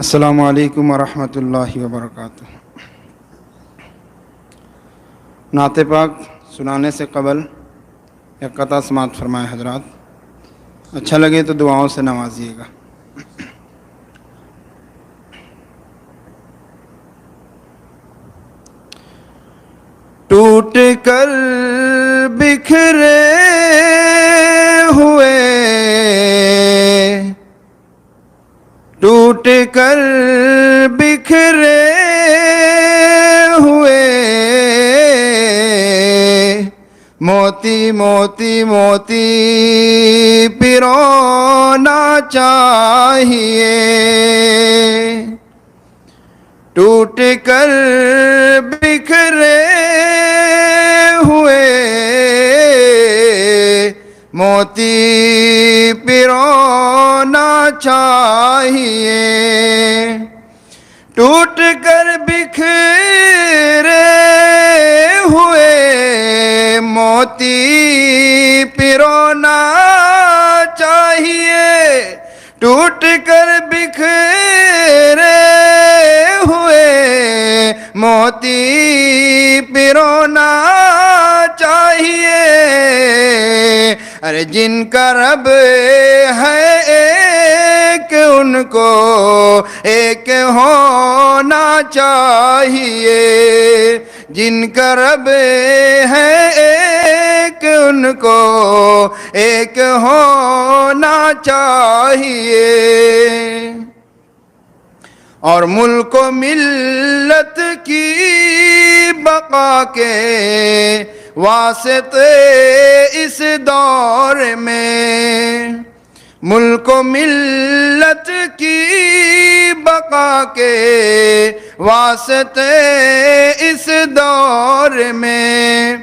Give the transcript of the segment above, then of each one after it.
السلام علیکم ورحمۃ اللہ وبرکاتہ۔ نعت پاک سنانے سے قبل ایک قطعہ سماعت فرمائے حضرات، اچھا لگے تو دعاؤں سے نوازیے گا۔ ٹوٹ کر بکھرے ہوئے، ٹوٹ کر بکھرے ہوئے، موتی موتی موتی پرونا چاہیے، ٹوٹ کر بکھرے ہوئے، موتی پرونا چاہیے، ٹوٹ کر بکھرے ہوئے، موتی پرونا چاہیے، ٹوٹ کر بکھرے ہوئے، موتی پرونا چاہیے، ارے جن کا رب ہے ایک ان کو ایک ہونا چاہیے، جن کا رب ہے ایک ان کو ایک ہونا چاہیے، اور ملک و ملت کی بقا کے واسطے اس دور میں، ملک و ملت کی بقا کے واسطے اس دور میں،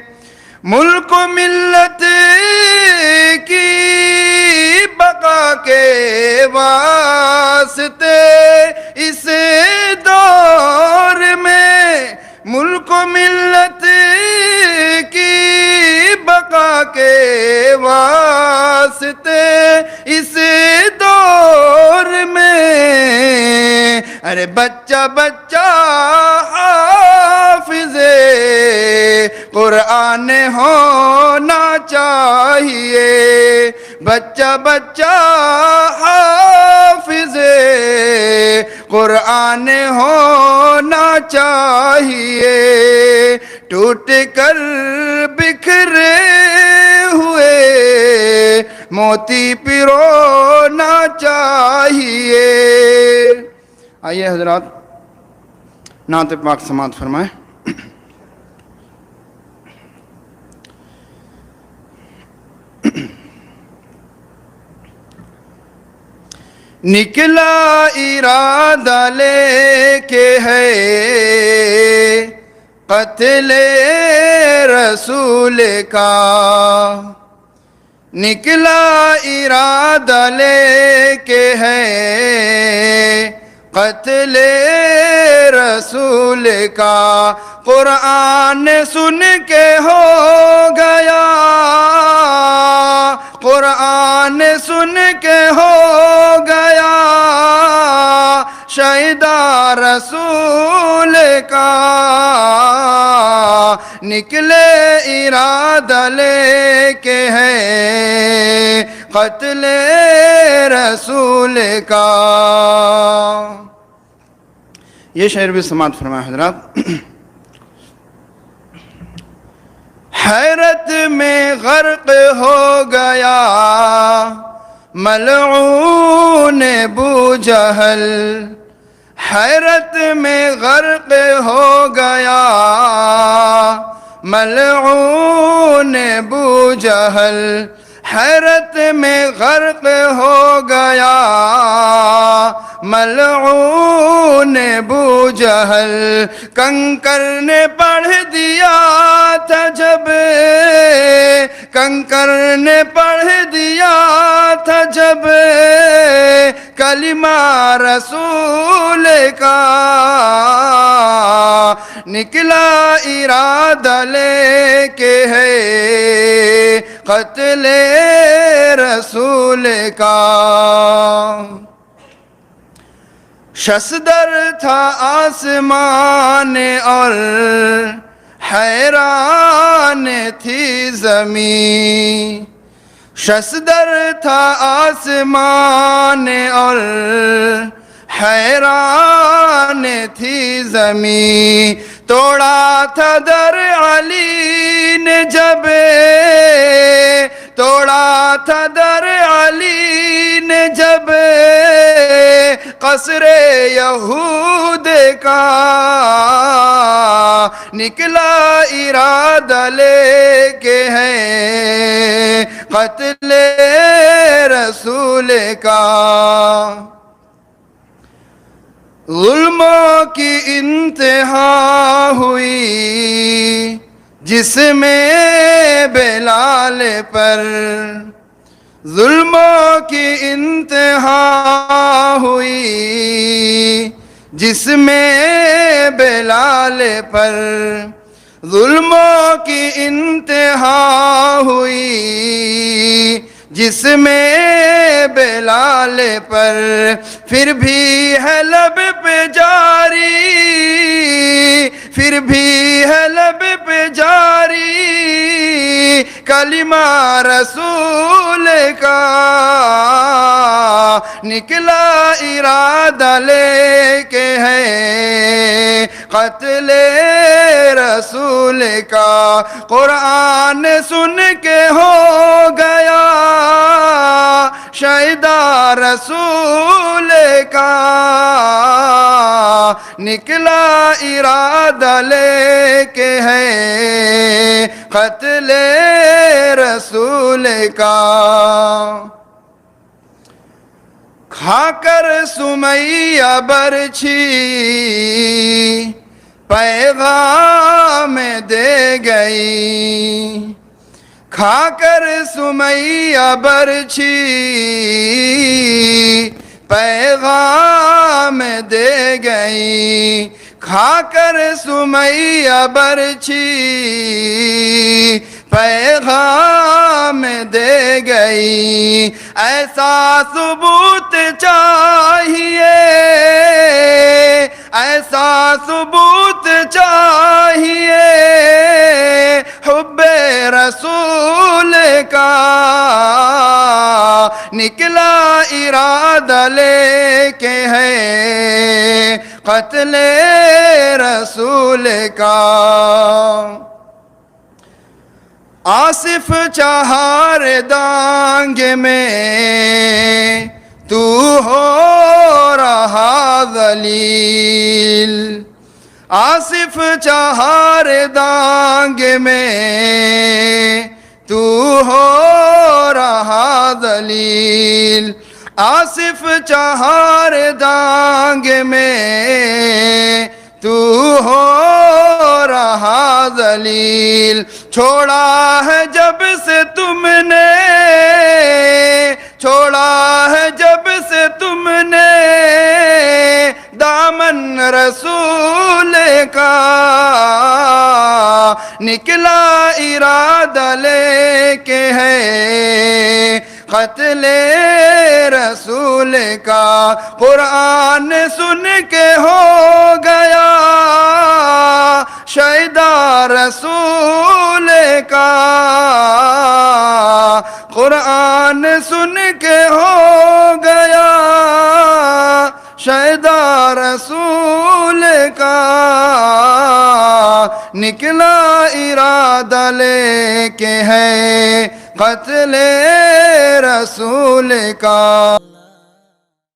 ملک و ملت کی بقا کے واسطے اس دور میں، ملک و ملت کی بقا کے واسطے اس دور میں، ارے بچہ بچہ حافظ قرآن ہونا چاہیے، بچہ بچہ حافظ قرآن ہونا چاہیے، ٹوٹ کر بکھرے ہوئے، موتی پرونا چاہیے۔ آئیے حضرات نعت پاک سماعت فرمائیں۔ نکلا ارادہ لے کے ہے قتل رسول کا، نکلا ارادہ لے کے ہے قتل رسول کا، قرآن سن کے ہو گیا، قرآن سن کے ہو گیا شہیدہ رسول کا، نکلے ارادہ لے کے ہے قتل رسول کا۔ یہ شعر بھی سماعت فرمائے حضرات۔ حیرت میں غرق ہو گیا ملعون ابو جہل، حیرت میں غرق ہو گیا ملعون ابو جہل، حیرت میں غرق ہو گیا ملعون ابو جہل، کنکر نے پڑھ دیا تھا جب، کنکر نے پڑھ دیا تھا جب کلمہ رسول کا، نکلا ارادہ لے کے ہے قتل رسول کا۔ ششدر تھا آسمان اور حیران تھی زمین، ششدر تھا آسمان اور حیران تھی زمین، توڑا تھا در علی نے جب، توڑا تھا در علی نے جب قصر یہود کا، نکلا ارادہ لے کے ہے قتل رسول کا، ظلموں کی انتہا ہوئی جس میں بلال پر، ظلموں کی انتہا ہوئی جس میں بلال پر، ظلموں کی انتہا ہوئی جس میں بلال پر، پھر بھی ہے لب پہ جاری، پھر بھی ہے لب پہ جاری کلمہ رسول کا، نکلا ارادہ لے کے ہے قتل رسول کا، قرآن سن کے ہو گیا شیدا رسول کا، نکلا ارادہ لے کے ہے قتل رسول کا، کھا کر سمیہ برچھی پیغام دے گئی، کھا کر سمیہ برچھی پیغام دے گئی، کھا کر سمیہ برچھی پیغام دے گئی، ایسا ثبوت چاہیے، ایسا ثبوت چاہیے حب رسول کا، نکلا ارادہ لے کے ہے قتل رسول کا، آصف چہار دانگ میں تو ہو رہا ذلیل، آصف چہار دانگ میں تو ہو رہا ذلیل، آصف چہار دانگ میں تو ہو رہا ذلیل، چھوڑا ہے جب سے تم نے، چھوڑا ہے جب سے تم نے دامن رسول کا، نکلا ارادہ لے کے ہے قتل رسول کا، قرآن سن کے ہو گیا شیدا رسول کا، قرآن سن کے ہو گیا شیدا رسول کا، نکلا ارادہ لے کے ہے قتل رسول کا۔